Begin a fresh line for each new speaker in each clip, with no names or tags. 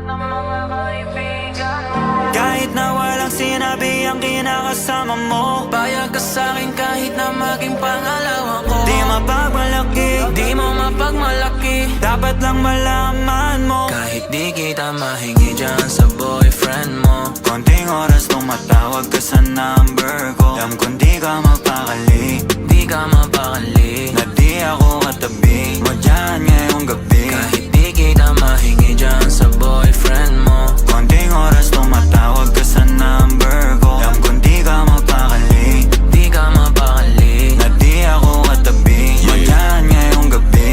ng mga kaibigan mo.
Kahit na walang sinabi ang kinakasama mo,
Payag ka sa'kin kahit na maging pangalawa ko.
di mapagmalaki,
Di mo mapagmalaki,
dapat lang malaman mo.
kahit di kita mahingi dyan sa boyfriend mo.
Konting oras tumatawag ka sa number ko. Alam kong di ka mapakali,
Di ka mapakali,
na di ako katabi mo dyan ngayong gabi.
kahit di kita mahingi dyan sa boyfriend mo.
Konting oras tumatawag ka sa number ko. Alam kong di ka mapakali,
Di ka mapakali,
na di ako katabi mo dyan ngayong gabi.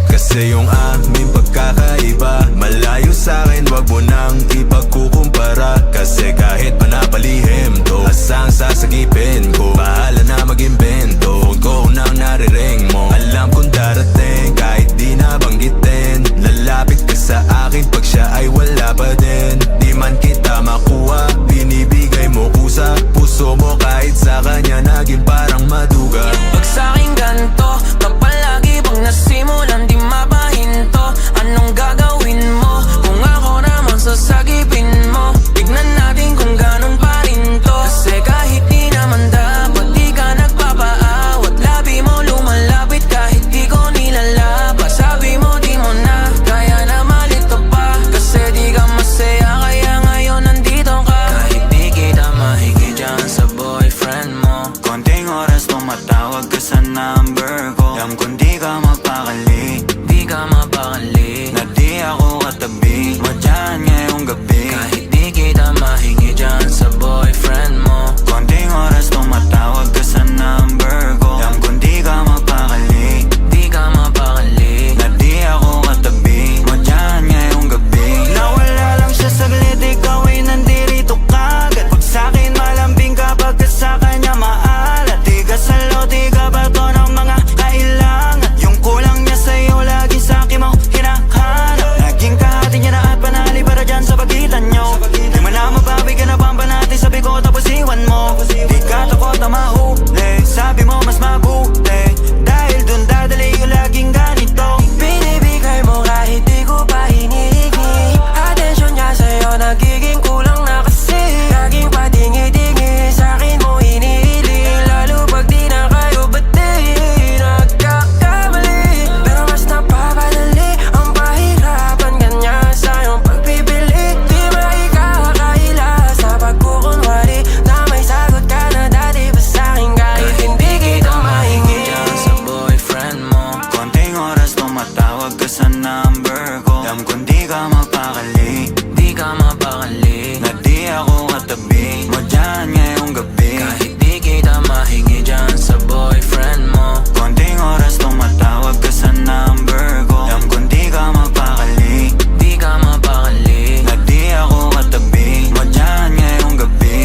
Kasi yung aming pagkakaiba malayo sa'kin, wag mo nang ipagkukumpara. Kasi kahit panapalihim to, asang sasagipin ko, bahala na mag-imbento. Phone ko nang nariring mo, alam kong darating kahit di nabanggitin. Lalapit ka sa akin pag siya ay wala pa din. Di man kita makuha, binibigay mo kusa. Puso mo kahit sa kanya naging parang maduga.
pag sa'king ganto, kapal lagi pag nasimulan di mapahinto. Anong gagawin mo kung ako naman sasagipin mo? Tignan natin kung ganun pa rin to. Kasi kahit di naman dapat di ka nagpapaawat. Labi mo lumalapit kahit di ko nilalaba. Sabi mo di mo na kaya na malito pa. Kasi di ka masaya kaya ngayon nandito ka. Kahit di kita mahingi dyan sa boyfriend mo.
Konting oras tumatawag ka sa number ko. Alam kong di ka mapakali,
Di ka mapakali,
na di ako katabi mo dyan ngayong gabi.
kahit di kita mahingi dyan sa boyfriend mo.
Konting oras tumatawag ka sa number ko. Alam kong di ka mapakali,
Di ka mapakali,
na di ako katabi mo dyan ngayong gabi. Nawala lang siya saglit, ikaw ay nandirito kagad. Pag sa'kin malambing kapag ka sa kanya maalat. Di ka salo, di ka bato ng mga kailangan. Yung kulang niya sa'yo, lagi sa'kin mo hinahanap. Naging kahati niya na at panali para dyan sa pagitan nyo. Di mo na mabawi ka na bang banati, sabi ko tapos iwan mo. Di ka takot na mahuli, sabi mo mas mabuti. Dahil dun dadali yung laging ganito.
binibigay mo kahit di ko pa hinihingi. Atensyon niya sa'yo nagiging kulang na kasi. Laging patingi-tingi sa'kin mo hinihiling. Lalo pag di na kayo bati, nagkakamali. Pero mas napapadali ang pahirapan kanya sa iyong pagpipili. Di maikakaila sa pagkukunwari na may sagot ka na dati pa sa'kin. Kahit hindi kita mahingi dyan sa boyfriend mo.
Konting oras tumatawag ka sa number ko. Alam kong di ka mapakali,
Di ka mapakali,
na di ako katabi mo dyan ngayong gabi.
kahit di kita mahingi dyan sa boyfriend mo.
Konting oras tumatawag ka sa number ko. Alam kong di ka mapakali,
Di ka mapakali,
na di ako katabi mo dyan ngayong gabi.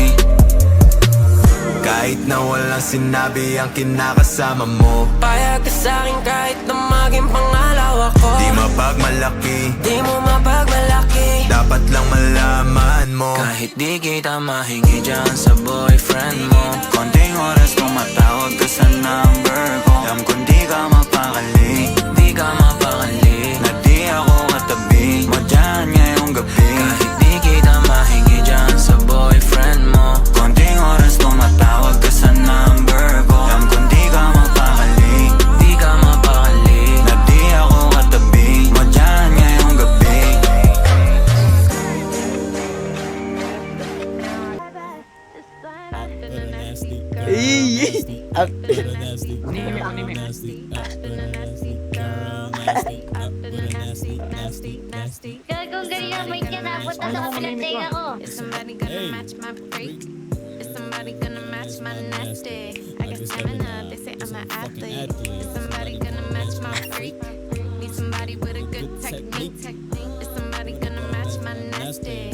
Kahit na walang sinabi ang kinakasama mo,
payag ka sa'kin kahit na maging pangalawa ko.
di mapagmalaki,
Di mo mapagmalaki,
dapat lang malaman mo.
kahit di kita mahingi dyan sa boyfriend mo.
Konting oras tumatawag ka sa number ko. Alam kong di ka mapakali,
Di ka mapakali,
na di ako katabi mo dyan ngayong gabi.
kahit di kita mahingi dyan sa boyfriend mo.
Konting oras tumatawag ka sa number ko. Alam kong di ka mapakali,
Di ka mapakali,
na di ako katabi mo dyan ngayong gabi.
Kaya kung ganyan, may kinabot na sa pinagtinga ko.
Is somebody gonna match my freak? Is somebody gonna match my nasty? I got stamina, they say I'm an athlete. Is somebody gonna match my freak? Need somebody with a good technique. Is somebody gonna match my nasty?